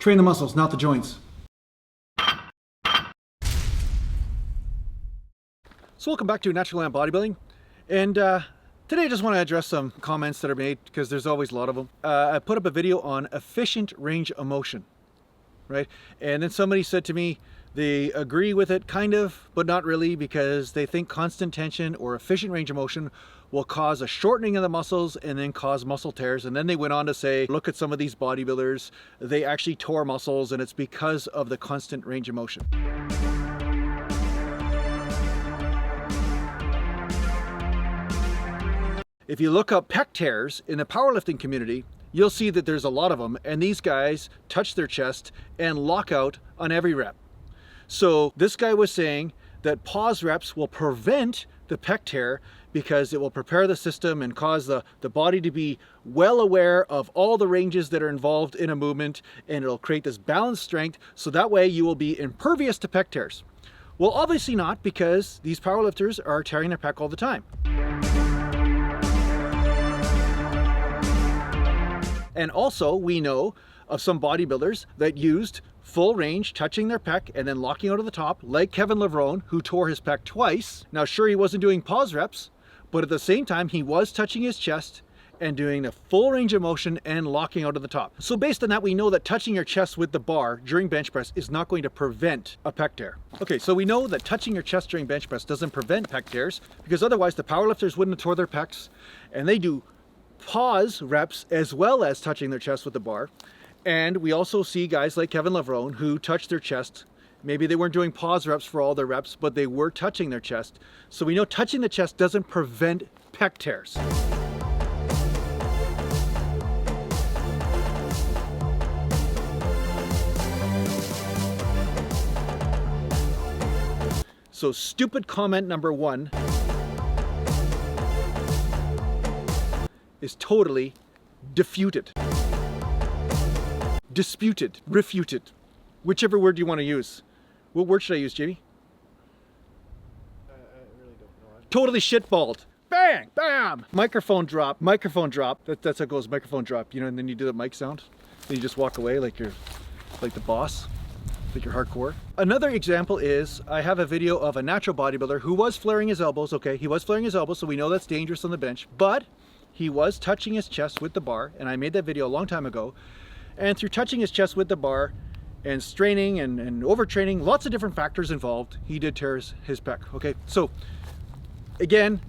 Train the muscles, not the joints. So welcome back to Natural Gallant Bodybuilding. And today I just want to address some comments that are made, because there's always a lot of them. I put up a video on efficient range of motion, right? And then somebody said to me, they agree with it kind of, but not really, because they think constant tension or efficient range of motion will cause a shortening of the muscles and then cause muscle tears. And then they went on to say, look at some of these bodybuilders, they actually tore muscles and it's because of the constant range of motion. If you look up pec tears in the powerlifting community, you'll see that there's a lot of them, and these guys touch their chest and lock out on every rep. So this guy was saying that pause reps will prevent the pec tear because it will prepare the system and cause the body to be well aware of all the ranges that are involved in a movement, and it'll create this balanced strength, so that way you will be impervious to pec tears. Well, obviously not, because these powerlifters are tearing their pec all the time. And also, we know of some bodybuilders that used full range, touching their pec and then locking out of the top, like Kevin Levrone, who tore his pec twice. Now, sure, he wasn't doing pause reps, but at the same time, he was touching his chest and doing a full range of motion and locking out of the top. So based on that, we know that touching your chest with the bar during bench press is not going to prevent a pec tear. Okay, so we know that touching your chest during bench press doesn't prevent pec tears, because otherwise the powerlifters wouldn't have tore their pecs, and they do pause reps as well as touching their chest with the bar. And we also see guys like Kevin Levrone who touch their chest. Maybe they weren't doing pause reps for all their reps, but they were touching their chest. So we know touching the chest doesn't prevent pec tears. So stupid comment number one is totally disputed, refuted, whichever word you want to use. What word should I use, Jamie? I really don't know. Totally shitballed. Bang, bam, microphone drop, microphone drop. That's how it goes, microphone drop, you know, and then you do the mic sound. Then you just walk away like you're like the boss, like you're hardcore. Another example is, I have a video of a natural bodybuilder who was flaring his elbows. Okay, he was flaring his elbows, so we know that's dangerous on the bench, but he was touching his chest with the bar, and I made that video a long time ago. And through touching his chest with the bar and straining and overtraining, lots of different factors involved, he did tear his pec. Okay, so again,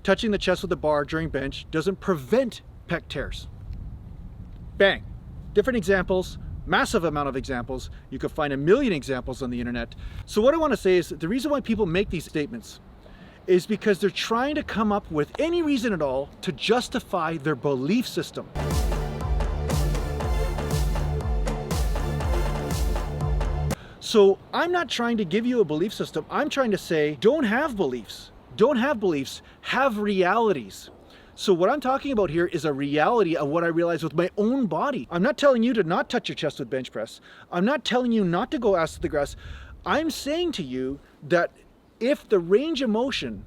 touching the chest with the bar during bench doesn't prevent pec tears. Bang. Different examples, massive amount of examples. You could find a million examples on the internet. So what I want to say is that the reason why people make these statements is because they're trying to come up with any reason at all to justify their belief system. So I'm not trying to give you a belief system. I'm trying to say, don't have beliefs. Don't have beliefs, have realities. So what I'm talking about here is a reality of what I realize with my own body. I'm not telling you to not touch your chest with bench press. I'm not telling you not to go ass to the grass. I'm saying to you that if the range of motion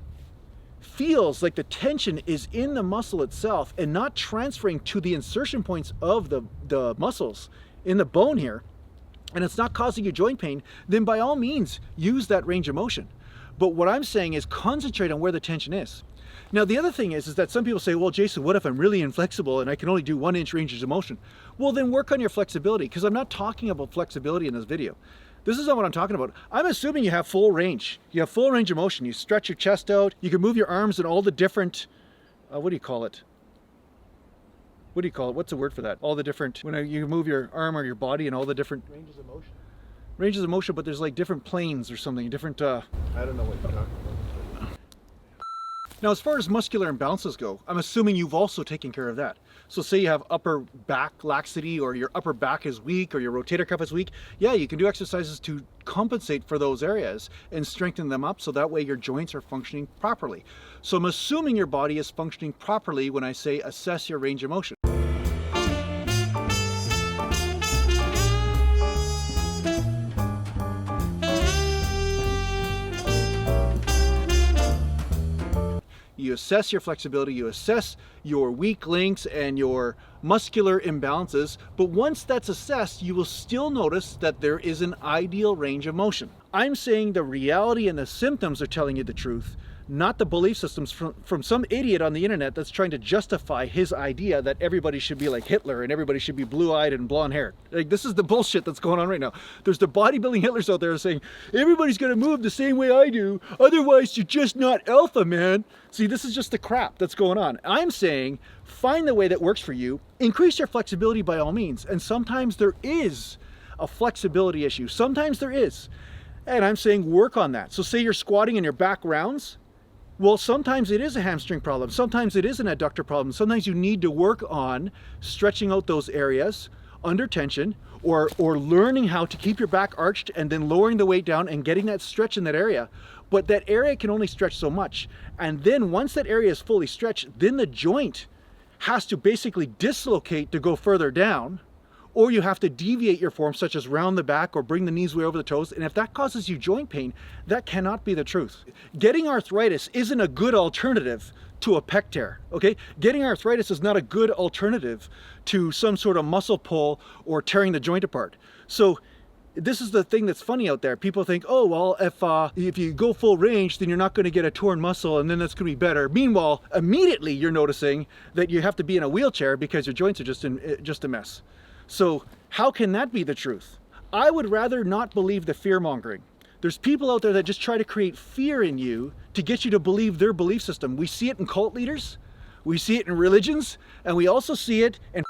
feels like the tension is in the muscle itself and not transferring to the insertion points of the muscles in the bone here, and it's not causing you joint pain, then by all means use that range of motion. But what I'm saying is concentrate on where the tension is. Now the other thing is that some people say, well, Jason, what if I'm really inflexible and I can only do 1 inch ranges of motion? Well, then work on your flexibility, because I'm not talking about flexibility in this video. This is not what I'm talking about. I'm assuming you have full range. You have full range of motion. You stretch your chest out. You can move your arms in all the different, what do you call it? What do you call it? What's the word for that? All the different, when you move your arm or your body in all the different Ranges of motion. Ranges of motion, but there's like different planes or something, different, I don't know what you're talking about. Now, as far as muscular imbalances go, I'm assuming you've also taken care of that. So say you have upper back laxity, or your upper back is weak, or your rotator cuff is weak. Yeah, you can do exercises to compensate for those areas and strengthen them up, so that way your joints are functioning properly. So I'm assuming your body is functioning properly when I say assess your range of motion. You you assess your flexibility, you assess your weak links and your muscular imbalances, but once that's assessed, you will still notice that there is an ideal range of motion. I'm saying the reality and the symptoms are telling you the truth, not the belief systems from some idiot on the internet that's trying to justify his idea that everybody should be like Hitler and everybody should be blue-eyed and blonde-haired. Like, this is the bullshit that's going on right now. There's the bodybuilding Hitlers out there saying, everybody's gonna move the same way I do, otherwise you're just not alpha, man. See, this is just the crap that's going on. I'm saying, find the way that works for you, increase your flexibility by all means, and sometimes there is a flexibility issue. Sometimes there is. And I'm saying work on that. So say you're squatting and your back rounds, well, sometimes it is a hamstring problem. Sometimes it is an adductor problem. Sometimes you need to work on stretching out those areas under tension, or learning how to keep your back arched and then lowering the weight down and getting that stretch in that area. But that area can only stretch so much. And then once that area is fully stretched, then the joint has to basically dislocate to go further down, or you have to deviate your form, such as round the back or bring the knees way over the toes. And if that causes you joint pain, that cannot be the truth. Getting arthritis isn't a good alternative to a pec tear, okay? Getting arthritis is not a good alternative to some sort of muscle pull or tearing the joint apart. So this is the thing that's funny out there. People think, oh, well, if you go full range, then you're not gonna get a torn muscle and then that's gonna be better. Meanwhile, immediately you're noticing that you have to be in a wheelchair because your joints are just a mess. So how can that be the truth? I would rather not believe the fear-mongering. There's people out there that just try to create fear in you to get you to believe their belief system. We see it in cult leaders, we see it in religions, and we also see it in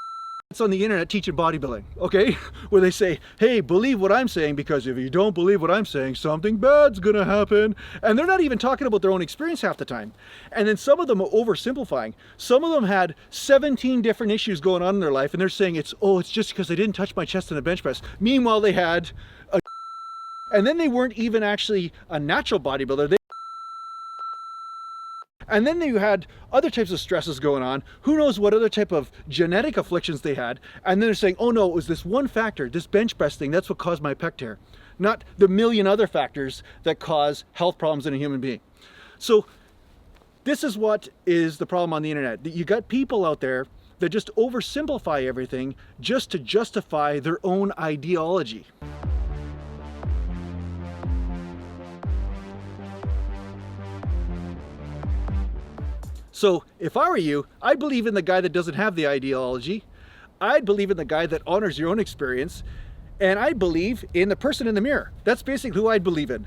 it's on the internet teaching bodybuilding, okay? Where they say, hey, believe what I'm saying, because if you don't believe what I'm saying, something bad's gonna happen. And they're not even talking about their own experience half the time. And then some of them are oversimplifying. Some of them had 17 different issues going on in their life, and they're saying it's just because I didn't touch my chest in a bench press. Meanwhile, they had and then they weren't even actually a natural bodybuilder. And then you had other types of stresses going on. Who knows what other type of genetic afflictions they had. And then they're saying, oh no, it was this one factor, this bench press thing, that's what caused my pec tear. Not the million other factors that cause health problems in a human being. So this is what is the problem on the internet. You got people out there that just oversimplify everything just to justify their own ideology. So if I were you, I'd believe in the guy that doesn't have the ideology. I'd believe in the guy that honors your own experience. And I'd believe in the person in the mirror. That's basically who I'd believe in.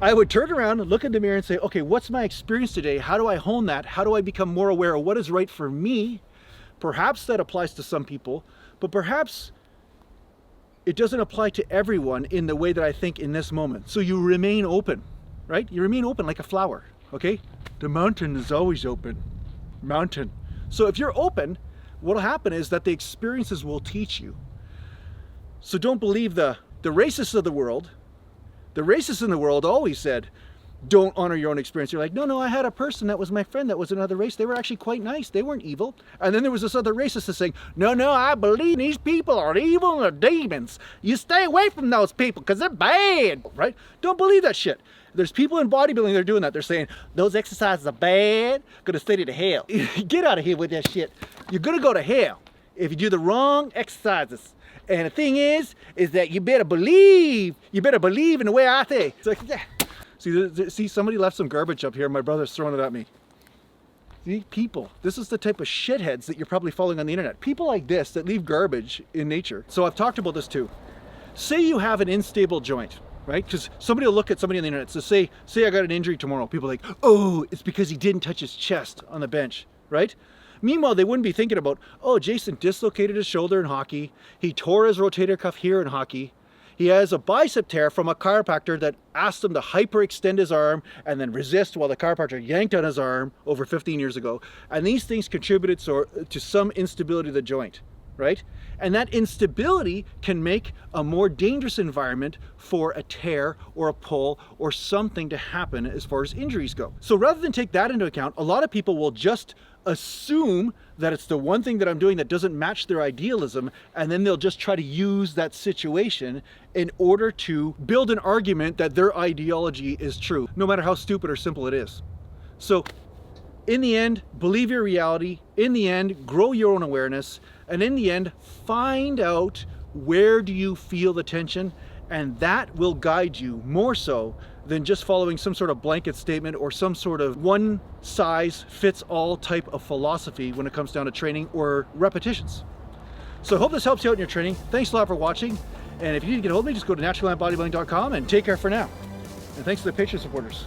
I would turn around and look in the mirror and say, okay, what's my experience today? How do I hone that? How do I become more aware of what is right for me? Perhaps that applies to some people, but perhaps it doesn't apply to everyone in the way that I think in this moment. So you remain open, right? You remain open like a flower, okay? The mountain is always open. Mountain. So if you're open, what'll happen is that the experiences will teach you. So don't believe the racists of the world. The racists in the world always said, don't honor your own experience. You're like, no, I had a person that was my friend that was another race. They were actually quite nice. They weren't evil. And then there was this other racist that's saying, no, I believe these people are evil and they're demons. You stay away from those people because they're bad, right? Don't believe that shit. There's people in bodybuilding that are doing that. They're saying, those exercises are bad, gonna send you to hell. Get out of here with that shit. You're gonna go to hell if you do the wrong exercises. And the thing is that you better believe in the way I think. It's like, yeah. See, somebody left some garbage up here. My brother's throwing it at me. See, people. This is the type of shitheads that you're probably following on the internet. People like this that leave garbage in nature. So I've talked about this too. Say you have an unstable joint, right? Because somebody will look at somebody on the internet. So say I got an injury tomorrow. People are like, oh, it's because he didn't touch his chest on the bench, right? Meanwhile, they wouldn't be thinking about, oh, Jason dislocated his shoulder in hockey. He tore his rotator cuff here in hockey. He has a bicep tear from a chiropractor that asked him to hyperextend his arm and then resist while the chiropractor yanked on his arm over 15 years ago. And these things contributed to some instability of the joint, right? And that instability can make a more dangerous environment for a tear or a pull or something to happen as far as injuries go. So rather than take that into account, a lot of people will just assume that it's the one thing that I'm doing that doesn't match their idealism, and then they'll just try to use that situation in order to build an argument that their ideology is true, no matter how stupid or simple it is. So in the end, believe your reality. In the end, grow your own awareness. And in the end, find out where do you feel the tension, and that will guide you more so than just following some sort of blanket statement or some sort of one size fits all type of philosophy when it comes down to training or repetitions. So I hope this helps you out in your training. Thanks a lot for watching. And if you need to get a hold of me, just go to naturallandbodybuilding.com and take care for now. And thanks to the Patreon supporters.